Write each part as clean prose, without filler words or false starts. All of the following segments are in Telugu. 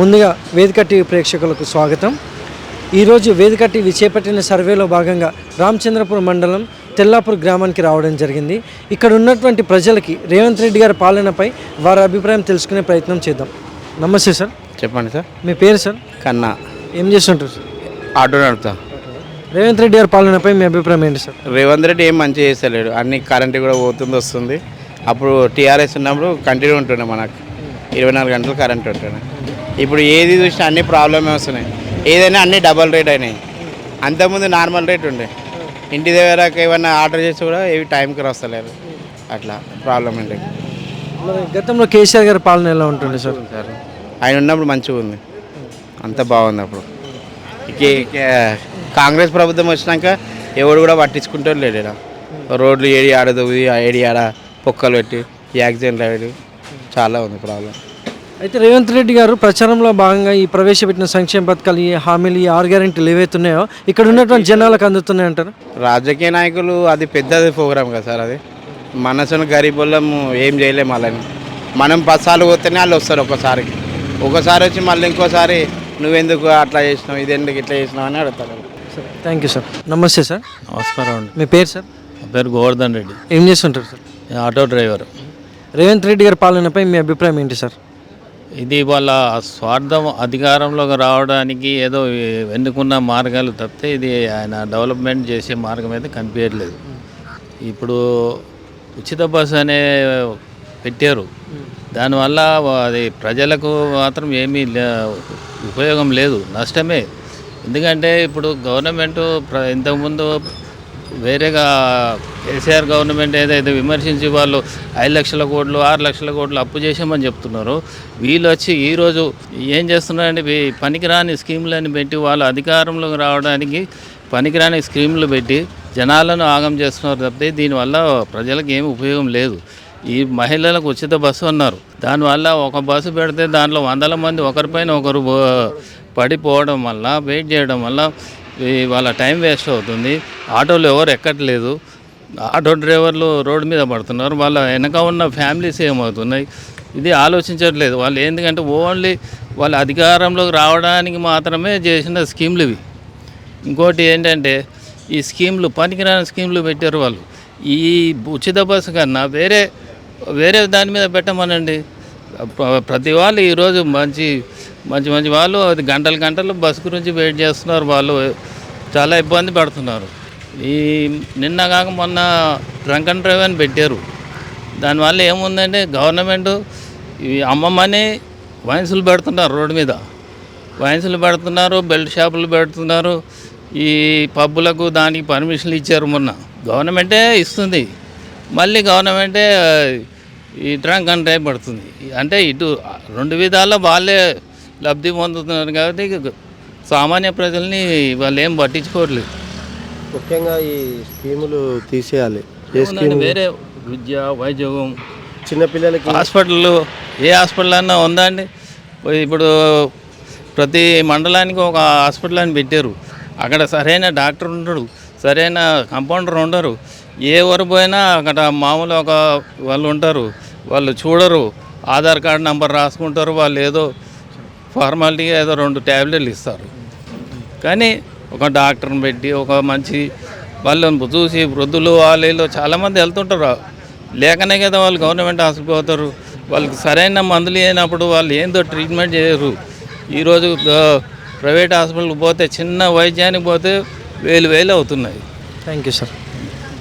ముందుగా వేదిక టీవీ ప్రేక్షకులకు స్వాగతం. ఈరోజు వేదిక టీవీ చేపట్టిన సర్వేలో భాగంగా రామచంద్రపురం మండలం తెల్లాపూర్ గ్రామానికి రావడం జరిగింది. ఇక్కడ ఉన్నటువంటి ప్రజలకి రేవంత్ రెడ్డి గారి పాలనపై వారి అభిప్రాయం తెలుసుకునే ప్రయత్నం చేద్దాం. నమస్తే సార్. చెప్పండి సార్. మీ పేరు సార్? కన్నా. ఏం చేస్తుంటారు సార్? ఆటో నడుపుతా. రేవంత్ రెడ్డి గారి పాలనపై మీ అభిప్రాయం ఏంటి సార్? రేవంత్ రెడ్డి ఏం మంచిగా చేస్తలేడు. అన్ని కరెంటు కూడా పోతుంది వస్తుంది. అప్పుడు టీఆర్ఎస్ ఉన్నప్పుడు కంటిన్యూ ఉంటుండే, మనకు 24 గంటలు కరెంట్ ఉంటుండే. ఇప్పుడు ఏది చూసినా అన్ని ప్రాబ్లమే వస్తున్నాయి. ఏదైనా అన్ని డబల్ రేట్ అయినాయి. అంతకుముందు నార్మల్ రేట్ ఉండే. ఇంటి దగ్గరకు ఏమన్నా ఆర్డర్ చేసి కూడా ఏవి టైంకి వస్తలేదు. అట్లా ప్రాబ్లం ఏంటి. గతంలో కేసీఆర్ గారి పాలన ఎలా ఉంటుంది సార్? ఆయన ఉన్నప్పుడు మంచిగా ఉంది, అంత బాగుంది. అప్పుడు కాంగ్రెస్ ప్రభుత్వం వచ్చినాక ఎవడు కూడా పట్టించుకుంటూ లేడు. ఇక్కడ రోడ్లు ఏడి ఆడదు, ఏడి ఆడ పొక్కలు పెట్టి యాక్సిడెంట్లు అయ్యాడు. చాలా ఉంది ప్రాబ్లం. అయితే రేవంత్ రెడ్డి గారు ప్రచారంలో భాగంగా ఈ ప్రవేశపెట్టిన సంక్షేమ పథకాలు, ఈ హామీలు, ఈ 6 గ్యారెంటీలు ఏవైతున్నాయో ఇక్కడ ఉన్నటువంటి జనాలకు అందుతున్నాయి అంటారు? రాజకీయ నాయకులు అది పెద్దది ప్రోగ్రామ్ కదా సార్. అది మనసును గరీబులం ఏం చేయలేము. వాళ్ళని మనం 10 సార్లు పోతేనే వాళ్ళు వస్తారు. ఒకసారి వచ్చి మళ్ళీ ఇంకోసారి నువ్వెందుకు అట్లా చేసినావు, ఇదెందుకు ఇట్లా చేసినావు అని అడుగుతారు. Sir thank you sir. నమస్తే సార్. నమస్కారం అండి. మీ పేరు సార్? నా పేరు గోవర్ధన్ రెడ్డి. ఏం చేస్తుంటారు sir? Auto driver. Revanth Reddy గారి పాలనపై మీ అభిప్రాయం ఏంటి సార్? ఇది వాళ్ళ స్వార్థం అధికారంలోకి రావడానికి ఏదో ఎన్నుకున్న మార్గాలు తప్పితే ఇది ఆయన డెవలప్మెంట్ చేసే మార్గం అయితే కనిపించట్లేదు. ఇప్పుడు ఉచిత బస్సు అనే పెట్టారు. దానివల్ల అది ప్రజలకు మాత్రం ఏమీ ఉపయోగం లేదు, నష్టమే. ఎందుకంటే ఇప్పుడు గవర్నమెంటు ఇంతకుముందు వేరేగా కేసీఆర్ గవర్నమెంట్ ఏదైతే విమర్శించి వాళ్ళు 5 లక్షల కోట్లు 6 లక్షల కోట్లు అప్పు చేసామని చెప్తున్నారు. వీళ్ళు వచ్చి ఈరోజు ఏం చేస్తున్నారంటే పనికిరాని స్కీములని పెట్టి వాళ్ళు అధికారంలోకి రావడానికి పనికిరాని స్కీములు పెట్టి జనాలను ఆగం చేస్తున్నారు తప్పితే దీనివల్ల ప్రజలకు ఏమి ఉపయోగం లేదు. ఈ మహిళలకు ఉచిత బస్సు అన్నారు. దానివల్ల ఒక బస్సు పెడితే దాంట్లో 100 మంది ఒకరిపైన ఒకరు పడిపోవడం వల్ల, వెయిట్ చేయడం వల్ల వాళ్ళ టైం వేస్ట్ అవుతుంది. ఆటోలు ఎవరు ఎక్కట్లేదు. ఆటో డ్రైవర్లు రోడ్డు మీద పడుతున్నారు. వాళ్ళ వెనక ఉన్న ఫ్యామిలీస్ ఏమవుతున్నాయి, ఇది ఆలోచించట్లేదు వాళ్ళు. ఎందుకంటే ఓన్లీ వాళ్ళ అధికారంలోకి రావడానికి మాత్రమే చేసిన స్కీమ్లు ఇవి. ఇంకోటి ఏంటంటే ఈ స్కీమ్లు పనికిరాని స్కీమ్లు పెట్టారు వాళ్ళు. ఈ ఉచిత బస్సు కన్నా వేరే దాని మీద పెట్టమనండి. ప్రతి వాళ్ళు ఈరోజు మంచి వాళ్ళు అది గంటలు బస్సు గురించి వెయిట్ చేస్తున్నారు. వాళ్ళు చాలా ఇబ్బంది పడుతున్నారు. ఈ నిన్న కాక మొన్న డ్రంక్ అండ్ డ్రైవ్ అని పెట్టారు. దానివల్ల ఏముందంటే గవర్నమెంటు ఈ అమ్మమ్మని వైన్సులు పెడుతున్నారు, రోడ్డు మీద వైన్సులు పెడుతున్నారు, బెల్ట్ షాపులు పెడుతున్నారు. ఈ పబ్బులకు దానికి పర్మిషన్లు ఇచ్చారు మొన్న. గవర్నమెంటే ఇస్తుంది, మళ్ళీ గవర్నమెంటే ఈ డ్రంక్ అండ్ డ్రైవ్ పడుతుంది. అంటే ఇటు 2 విధాల్లో వాళ్ళే లబ్ధి పొందుతున్నారు. కాబట్టి సామాన్య ప్రజల్ని వాళ్ళు ఏం పట్టించుకోవట్లేదు. ముఖ్యంగా ఈ స్కీములు తీసేయాలి. వేరే విద్య, వైద్యం, చిన్నపిల్లలకి ఏ హాస్పిటల్ అన్నా ఉందా అండి? ఇప్పుడు ప్రతి మండలానికి ఒక హాస్పిటల్ అని పెట్టారు. అక్కడ సరైన డాక్టర్ ఉండడు, సరైన కంపౌండర్ ఉండరు. ఏ ఊరు పోయినా అక్కడ మామూలు ఒక వాళ్ళు ఉంటారు, వాళ్ళు చూడరు. ఆధార్ కార్డు నెంబర్ రాసుకుంటారు. వాళ్ళు ఏదో ఫార్మాలిటీగా ఏదో 2 ట్యాబ్లెట్లు ఇస్తారు. కానీ ఒక డాక్టర్ని పెట్టి ఒక మంచి వాళ్ళని చూసి వృద్ధులు వాళ్ళు చాలామంది వెళ్తుంటారు. లేకనే కదా వాళ్ళు గవర్నమెంట్ హాస్పిటల్ పోతారు. వాళ్ళకి సరైన మందులు అయినప్పుడు వాళ్ళు ఏందో ట్రీట్మెంట్ చేయరు. ఈరోజు ప్రైవేట్ హాస్పిటల్కి పోతే చిన్న వైద్యానికి పోతే వేలు అవుతున్నాయి. Thank you sir.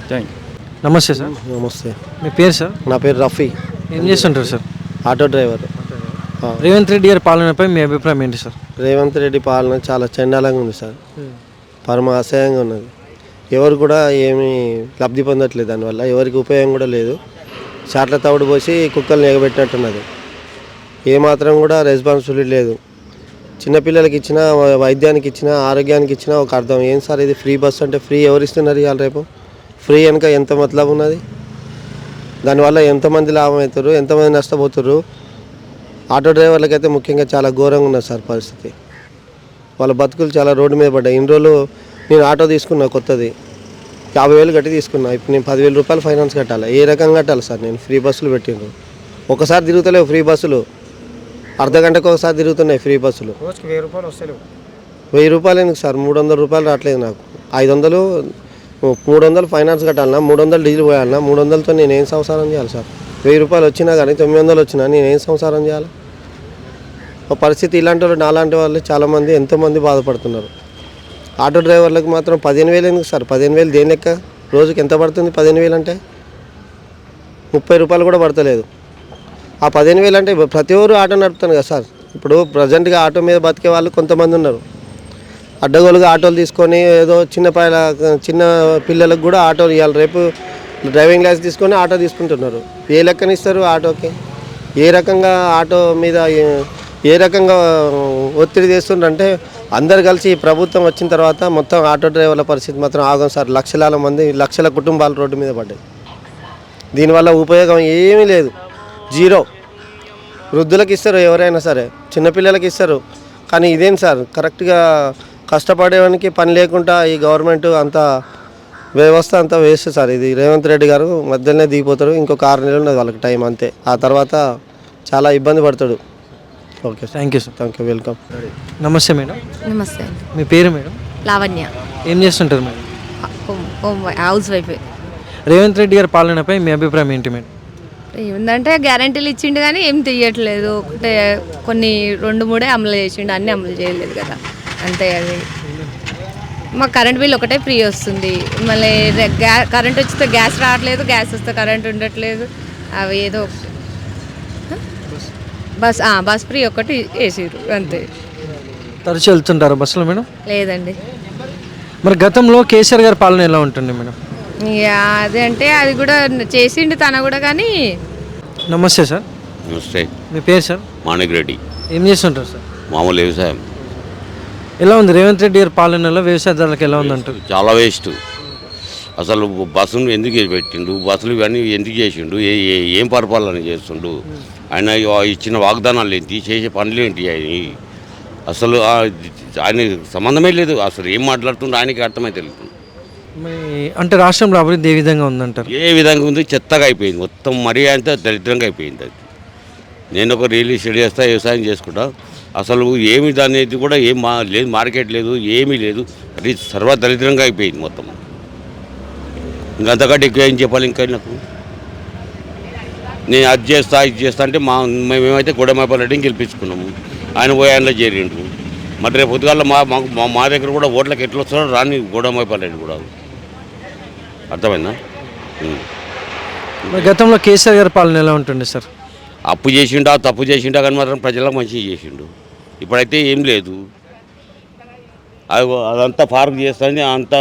Thank you. నమస్తే సార్. నమస్తే. మీ పేరు సార్? నా పేరు రఫీ. ఏం చేస్తుంటారు sir? Auto driver. Revanth Reddy గారి పాలనపై మీ అభిప్రాయం ఏంటి సార్? రేవంత్ రెడ్డి పాలన చాలా చండాలంగా ఉంది సార్. పరమ అసహ్యంగా ఉన్నది. ఎవరు కూడా ఏమీ లబ్ధి పొందట్లేదు. దానివల్ల ఎవరికి ఉపయోగం కూడా లేదు. చాట్ల తవుడు పోసి కుక్కల్ని ఎగబెట్టినట్టున్నది. ఏమాత్రం కూడా రెస్పాన్సిబిలిటీ లేదు. చిన్నపిల్లలకి ఇచ్చిన, వైద్యానికి ఇచ్చిన, ఆరోగ్యానికి ఇచ్చిన ఒక అర్థం. ఏం సార్ ఇది ఫ్రీ బస్సు అంటే? ఫ్రీ ఎవరు ఇస్తున్నారు ఇవాళ రేపు? ఫ్రీ వెనుక ఎంత మతలబు ఉన్నది? దానివల్ల ఎంతమంది లాభం అవుతారు, ఎంతమంది నష్టపోతారు? ఆటో డ్రైవర్లకి అయితే ముఖ్యంగా చాలా ఘోరంగా ఉన్నది సార్ పరిస్థితి. వాళ్ళ బతుకులు చాలా రోడ్డు మీద పడ్డాయి. ఇన్ని రోజులు నేను ఆటో తీసుకున్నా, కొత్తది 50,000 కట్టి తీసుకున్నా. ఇప్పుడు నేను 10,000 రూపాయలు ఫైనాన్స్ కట్టాలి. ఏ రకంగా కట్టాలి సార్? నేను ఫ్రీ బస్సులు పెట్టిండ్రు, ఒకసారి తిరుగుతలేవు ఫ్రీ బస్సులు. అర్ధ గంటకు ఒకసారి తిరుగుతున్నాయి ఫ్రీ బస్సులు. రోజుకి 1000 రూపాయలు వస్తలేవు. 1000 రూపాయలు ఎందుకు సార్? 300 రూపాయలు రావట్లేదు నాకు. 500 300 ఫైనాన్స్ కట్టాలన్నా, 300 డీజిల్ పోయాలన్నా, 300తో నేను ఏం సంసారం చేయాలి సార్? 1000 రూపాయలు వచ్చినా కానీ 900 వచ్చినా నేను ఏం సంసారం చేయాలి? ఒక పరిస్థితి ఇలాంటి వాళ్ళు నాలాంటి వాళ్ళు చాలామంది ఎంతోమంది బాధపడుతున్నారు. ఆటో డ్రైవర్లకు మాత్రం 15,000 ఎందుకు సార్? 15,000 దేని లెక్క? రోజుకి ఎంత పడుతుంది 15,000 అంటే? 30 రూపాయలు కూడా పడతలేదు. ఆ 15,000 అంటే ప్రతి ఒక్కరు ఆటో నడుపుతాను కదా సార్. ఇప్పుడు ప్రజెంట్గా ఆటో మీద బతికే వాళ్ళు కొంతమంది ఉన్నారు. అడ్డగోలుగా ఆటోలు తీసుకొని ఏదో చిన్న పిల్లలకు కూడా ఆటోలు ఇవ్వాలి. రేపు డ్రైవింగ్ లైసెన్స్ తీసుకొని ఆటో తీసుకుంటున్నారు. ఏ లెక్కన ఇస్తారు ఆటోకి? ఏ రకంగా ఆటో మీద ఏ రకంగా ఒత్తిడి చేస్తుండ్రంటే అందరు కలిసి ఈ ప్రభుత్వం వచ్చిన తర్వాత మొత్తం ఆటో డ్రైవర్ల పరిస్థితి మాత్రం ఆగం సార్. లక్షల మంది, లక్షల కుటుంబాలు రోడ్డు మీద పడ్డాయి. దీనివల్ల ఉపయోగం ఏమీ లేదు, జీరో. వృద్ధులకు ఇస్తారు, ఎవరైనా సరే చిన్నపిల్లలకి ఇస్తారు. కానీ ఇదేం సార్? కరెక్ట్గా కష్టపడేవానికి పని లేకుండా ఈ గవర్నమెంట్ అంతా వ్యవస్థ అంతా వేస్ట్ సార్. ఇది రేవంత్ రెడ్డి గారు మధ్యలోనే దిగిపోతారు. ఇంకొక 6 నెలలు ఉన్నది వాళ్ళకి టైం, అంతే. ఆ తర్వాత చాలా ఇబ్బంది పడతాడు. Okay, thank you sir. Thank you, welcome. నమస్తే మేడం. నమస్తే అండి. మీ పేరు మేడం? లావణ్య. ఏం చేస్తుంటారు madam? House wife. Revanth Reddy గారి పాలనపై మీ అభిప్రాయం ఏంటి మేడం? ఏముందంటే గ్యారంటీలు ఇచ్చిండు కానీ ఏం తీయట్లేదు. ఒకటే కొన్ని 2-3 అమలు చేసిండు, అన్నీ అమలు చేయలేదు కదా, అంతే. అది మాకు కరెంట్ బిల్ ఒకటే ఫ్రీ వస్తుంది. మళ్ళీ కరెంట్ వచ్చితే గ్యాస్ రావట్లేదు, గ్యాస్ వస్తే కరెంట్ ఉండట్లేదు. అవి ఏదో బస్ ఫ్రీ ఒకటి వేసిరు, అంతే. తరచు వెళ్తుంటారు బస్సులో మేడం? లేదండి. మరి గతంలో కేసీఆర్ గారి పాలన ఎలా ఉంటుంది మేడం? అది అంటే అది కూడా చేసిండు తన కూడా, కానీ. నమస్తే సార్. నమస్తే. మీ పేరు సార్? మాణిక్ రెడ్డి. ఏం చేస్తుంటారు సార్? మామూలు వ్యవసాయం. ఎలా ఉంది రేవంత్ రెడ్డి గారి పాలనలో వ్యవసాయదారులకు ఎలా ఉందంటారు? చాలా వేస్ట్. అసలు బస్సును ఎందుకు పెట్టిండు? బస్సులు ఇవన్నీ ఎందుకు చేసిండు? ఏం పరిపాలన చేస్తుండు? ఆయన ఇచ్చిన వాగ్దానాలు ఏంటి? చేసే పనులు ఏంటి? అసలు ఆయన సంబంధమే లేదు. అసలు ఏం మాట్లాడుతుండో ఆయనకి అర్థమైతే తెలియదు. అంటే రాష్ట్రంలో అభివృద్ధి ఏ విధంగా ఉందంటారు? ఏ విధంగా ఉంది? చెత్తగా అయిపోయింది మొత్తం. మరీ అంతా దరిద్రంగా అయిపోయింది. అది నేను ఒక రియల్ ఎస్టేట్ చేస్తా, వ్యవసాయం చేసుకుంటా. అసలు ఏమి దానేది కూడా ఏం లేదు, మార్కెట్ లేదు, ఏమీ లేదు. అది సర్వదరిద్రంగా అయిపోయింది మొత్తం. ఇంకంతకంటే ఎక్కువ ఏం చెప్పాలి ఇంకా నాకు? నేను అది చేస్తా, ఇది చేస్తా అంటే మేమైతే గొడవమైపోయినట్టు గెలిపించుకున్నాము. ఆయన పోయి ఆయనలో చేరిండు. మరి రేపు పొద్దుగాల మా దగ్గర కూడా ఓట్లకు ఎట్లా వస్తారో రాని గొడవమైపోయినట్టు కూడా. అర్థమైందా? గతంలో కేసీఆర్ గారి పాలన ఎలా ఉంటుంది సార్? అప్పు చేసిండా, తప్పు చేసిండా, కానీ మాత్రం ప్రజలకు మంచిగా చేసిండు. ఇప్పుడైతే ఏం లేదు. అదంతా పార్క్ చేస్తాను, అంతా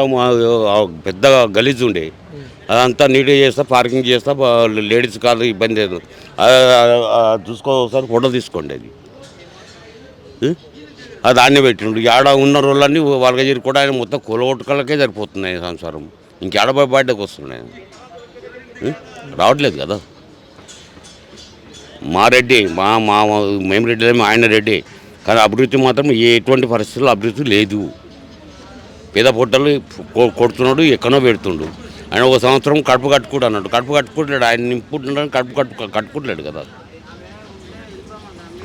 పెద్ద గలీజ్ ఉండే, అదంతా నీట్గా చేస్తా, పార్కింగ్ చేస్తా. లేడీస్ కాదు ఇబ్బంది లేదు. చూసుకోసారి ఫోటో తీసుకోండి. అది దాన్ని పెట్టిండు. ఏడ ఉన్న రోజులన్నీ వాళ్ళకి చేరి కూడా ఆయన మొత్తం కొలగొట్టుకలకే సరిపోతున్నాయి సంసారం. ఇంకేడబై బయటకు వస్తున్నాయి, రావట్లేదు కదా. మా రెడ్డి మేము రెడ్డి, ఆయన రెడ్డి, కానీ అభివృద్ధి మాత్రం ఎటువంటి పరిస్థితుల్లో అభివృద్ధి లేదు. పేద పొట్టలు కొడుతున్నాడు, ఎక్కడో పెడుతుండు. ఆయన ఒక సంవత్సరం కడుపు కట్టుకుంటూ అన్నాడు. కడుపు కట్టుకుంటున్నాడు, ఆయన నింపుకుంటున్నాడు, కట్టుకుంటలేడు కదా.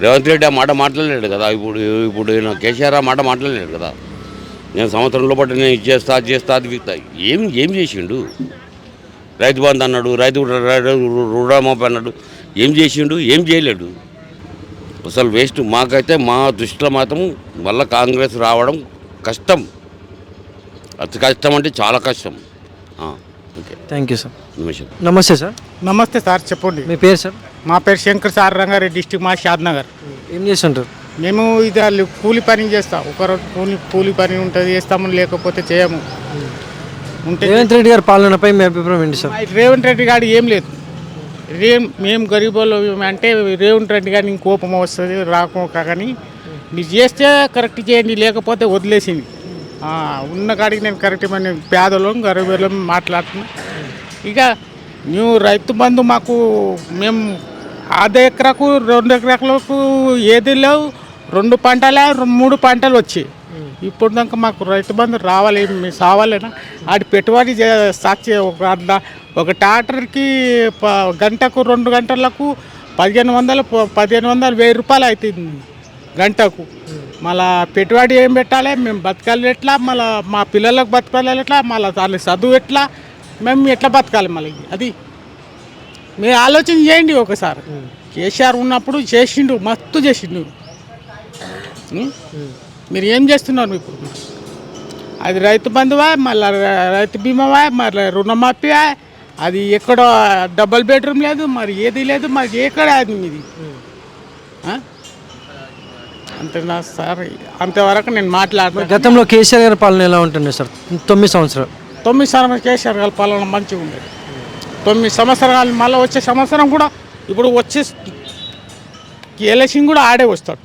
రేవంత్ రెడ్డి ఆ మాట మాట్లాడలేడు కదా. ఇప్పుడు కేసీఆర్ ఆ మాట మాట్లాడలేడు కదా. నేను సంవత్సరంలో బట్టి నేను ఇది చేస్తా, అది చేస్తా, అది విక్తా. ఏం చేసిండు? రైతు బంధు అన్నాడు, రైతు రుణమాఫీ అన్నాడు. ఏం చేసిండు? ఏం చేయలేడు. అసలు వేస్ట్. మాకైతే మా దృష్టిలో మాత్రం మళ్ళీ కాంగ్రెస్ రావడం కష్టం. అతి కష్టం అంటే చాలా కష్టం. Okay, thank you sir. నిమిషం. నమస్తే సార్. నమస్తే సార్, చెప్పండి. మీ పేరు సార్? మా పేరు శంకర్ సార్, రంగారెడ్డి డిస్టిక్, మా షాద్నగర్. ఏం చేస్తుంటారు? మేము ఇది కూలి పని చేస్తాం. ఒకరోజు కూలి పని ఉంటుంది, చేస్తాము, లేకపోతే చేయము. ఉంటే రేవంత్ రెడ్డి గారి పాలనపై మీ అభిప్రాయం ఏంటి సార్? రేవంత్ రెడ్డి గారు ఏం లేదు. మేము గరీబోళ్ళు అంటే రేవంత్ రెడ్డి గారిని కోపం వస్తుంది, రాకోక. కానీ మీరు చేస్తే కరెక్ట్ చేయండి, లేకపోతే వదిలేసింది. ఉన్న కాడికి నేను కరెక్ట్ పేదలు గరీబులు మాట్లాడుతున్నా. ఇక నువ్వు రైతు బంధు మాకు మేము 1/2 ఎకరాకు 2 ఎకరాలకు ఏది లేవు, 2 పంటలే 3 పంటలు వచ్చాయి. ఇప్పుడు దాకా మాకు రైతు బంధు రావాలి, మేము సావాలేనా? ఆడి పెట్టుబడి సాక్షి ఒక ట్రాక్టర్కి గంటకు 2 గంటలకు 1500 1000 రూపాయలు అవుతుంది గంటకు. మళ్ళా పెట్టుబడి ఏం పెట్టాలి, మేము బతకాలి ఎట్లా, మళ్ళీ మా పిల్లలకు బతకాలి ఎట్లా, మళ్ళీ వాళ్ళ చదువు ఎట్లా, మేము ఎట్లా బతకాలి మళ్ళీ. అది మీరు ఆలోచన చేయండి ఒకసారి. కేసీఆర్ ఉన్నప్పుడు చేసిండు, మస్తు చేసిండు. మీరు ఏం చేస్తున్నారు ఇప్పుడు? అది రైతు బంధువా, మళ్ళీ రైతు బీమావా, మళ్ళీ రుణమాఫీయా, అది ఎక్కడో డబుల్ బెడ్రూమ్ లేదు, మరి ఏది లేదు, మరి ఎక్కడ అది మీది? అంతేనా సార్? అంతవరకు నేను మాట్లాడుతున్నాను. గతంలో కేసీఆర్ గారి పాలన ఎలా ఉంటుంది సార్? 9 సంవత్సరాలు. 9 సంవత్సరాలు కేసీఆర్ గారి పాలన మంచిగా ఉండేది. 9 సంవత్సరాలు. మళ్ళీ వచ్చే సంవత్సరం కూడా ఇప్పుడు వచ్చే ఎలక్షన్ కూడా ఆడే వస్తాడు.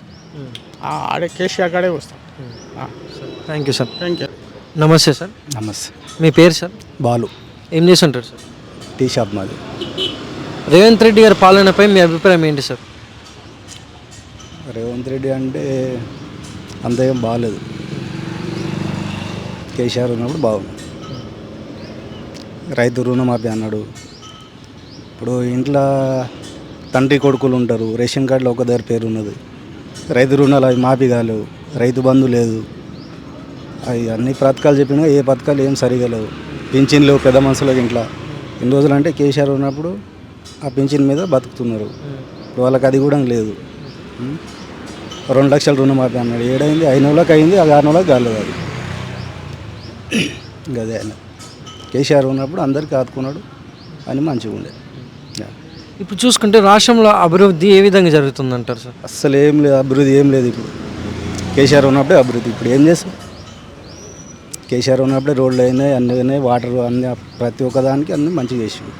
ఆడే కేసీఆర్ గాడే వస్తాడు. Thank you sir. Thank you. నమస్తే సార్. నమస్తే. మీ పేరు సార్? బాలు. ఏం చేస్తుంటారు సార్? టీ షాప్ మాది. రేవంత్ రెడ్డి గారి పాలనపై మీ అభిప్రాయం ఏంటి సార్? రేవంత్ రెడ్డి అంటే అంత ఏం బాగాలేదు. కేసీఆర్ ఉన్నప్పుడు బాగుంది. రైతు రుణమాఫీ అన్నాడు. ఇప్పుడు ఇంట్లో తండ్రి కొడుకులు ఉంటారు, రేషన్ కార్డులో ఒక దగ్గర పేరు ఉన్నది, రైతు రుణాలు అవి మాఫీ కాలేవు, రైతు బంధు లేదు, అవి అన్ని పథకాలు చెప్పినా ఏ పథకాలు ఏం సరిగా లేవు. పింఛన్ లేవు పెద్ద మనుషులకు ఇంట్లో. ఇన్ని రోజులు అంటే కేసీఆర్ ఉన్నప్పుడు ఆ పింఛన్ మీద బతుకుతున్నారు. ఇప్పుడు వాళ్ళకి అది కూడా లేదు. 2 లక్షల రుణమాఫీ అన్నాడు, ఏడైంది? 5 నెలలకు అయింది, అది 6 నెలలకు కాలేదు. అది గదే ఆయన కేసీఆర్ ఉన్నప్పుడు అందరికీ ఆదుకున్నాడు అని మంచిగా ఉండే. ఇప్పుడు చూసుకుంటే రాష్ట్రంలో అభివృద్ధి ఏ విధంగా జరుగుతుందంటారు సార్? అస్సలు ఏం లేదు, అభివృద్ధి ఏం లేదు. ఇప్పుడు కేసీఆర్ ఉన్నప్పుడే అభివృద్ధి. ఇప్పుడు ఏం చేస్తాం? కేసీఆర్ ఉన్నప్పుడే రోడ్లు అయినాయి, అన్నీ అయినాయి, వాటర్ అన్ని, ప్రతి ఒక్కదానికి అన్నీ మంచిగా చేసిండు.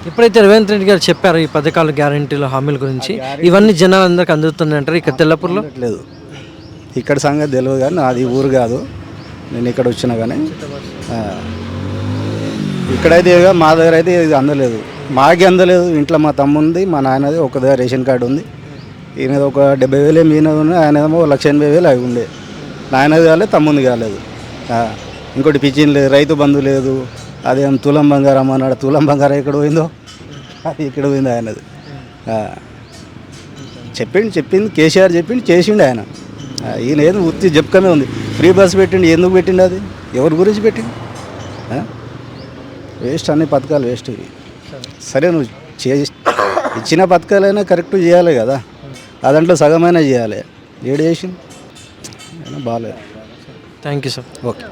ఎప్పుడైతే రేవంత్ రెడ్డి గారు చెప్పారు ఈ పథకాలు, గ్యారెంటీలు, హామీల గురించి, ఇవన్నీ జనాలందరికీ అందుతున్నాయి అంటారు ఇక్కడ తెల్లపూర్లో? లేదు, ఇక్కడ సంగతి తెలియదు కానీ అది ఊరు కాదు, నేను ఇక్కడ వచ్చినా కానీ ఇక్కడైతే మా దగ్గర అయితే ఇది అందలేదు. మాకే అందలేదు. ఇంట్లో మా తమ్ముంది, మా నాయనది ఒక దగ్గర రేషన్ కార్డు ఉంది. ఈయనది ఒక 70,000 ఈయనది ఉన్నాయి, ఆయనదేమో 1,80,000 అవి ఉండే. నాయనది కాలేదు, తమ్ముంది కాలేదు. ఇంకోటి పిచ్చిన్ లేదు, రైతు బంధు లేదు, అదేం తులం బంగారం అన్నాడు. తులం బంగారం ఎక్కడ పోయిందో అది ఇక్కడ పోయింది ఆయనది. చెప్పింది కేసీఆర్ చెప్పిండు, చేసిండు ఆయన. ఈయన ఏదో ఉత్తి చెప్పుకమే ఉంది. ఫ్రీ బస్ పెట్టిండు, ఎందుకు పెట్టిండు? అది ఎవరి గురించి పెట్టిండు? వేస్ట్, అన్ని పథకాలు వేస్ట్ ఇవి. సరే, నువ్వు ఇచ్చిన పథకాలైనా కరెక్ట్ చేయాలి కదా, అదంట్లో సగమైనా చేయాలి. ఏడు చేసిండు, బాగాలేదు. Thank you sir. ఓకే.